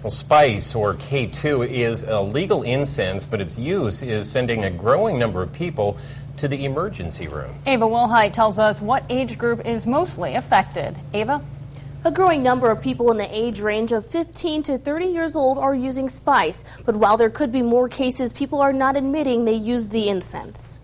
Well, spice, or K2, is a legal incense, but its use is sending a growing number of people to the emergency room. Ava Wilhite tells us what age group is mostly affected. Ava? A growing number of people in the age range of 15 to 30 years old are using spice, but while there could be more cases, people are not admitting they use the incense.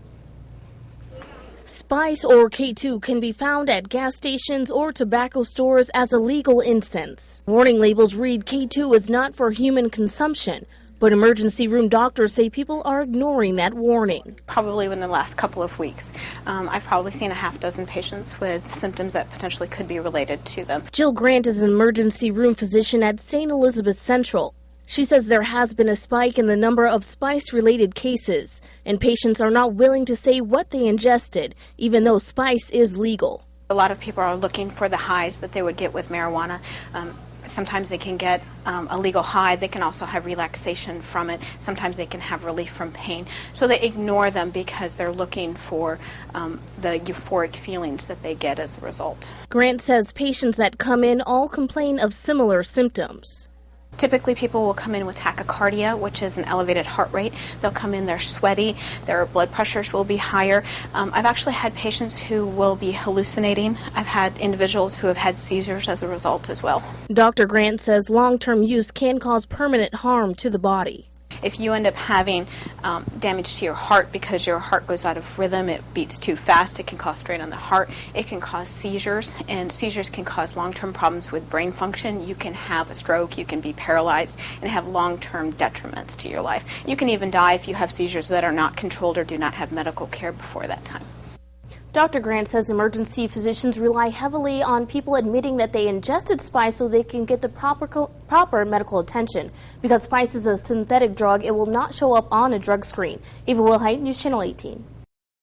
Spice, or K2, can be found at gas stations or tobacco stores as a legal incense. Warning labels read K2 is not for human consumption, but emergency room doctors say people are ignoring that warning. Probably within the last couple of weeks, I've probably seen a half dozen patients with symptoms that potentially could be related to them. Jill Grant is an emergency room physician at St. Elizabeth Central. She says there has been a spike in the number of spice-related cases, and patients are not willing to say what they ingested, even though spice is legal. A lot of people are looking for the highs that they would get with marijuana. Sometimes they can get a legal high. They can also have relaxation from it. Sometimes they can have relief from pain. So they ignore them because they're looking for the euphoric feelings that they get as a result. Grant says patients that come in all complain of similar symptoms. Typically, people will come in with tachycardia, which is an elevated heart rate. They'll come in, they're sweaty, their blood pressures will be higher. I've actually had patients who will be hallucinating. I've had individuals who have had seizures as a result as well. Dr. Grant says long-term use can cause permanent harm to the body. If you end up having damage to your heart because your heart goes out of rhythm, it beats too fast, it can cause strain on the heart, it can cause seizures, and seizures can cause long-term problems with brain function. You can have a stroke, you can be paralyzed, and have long-term detriments to your life. You can even die if you have seizures that are not controlled or do not have medical care before that time. Dr. Grant says emergency physicians rely heavily on people admitting that they ingested spice so they can get the proper medical attention. Because spice is a synthetic drug, it will not show up on a drug screen. Ava Wilhite, News Channel 18.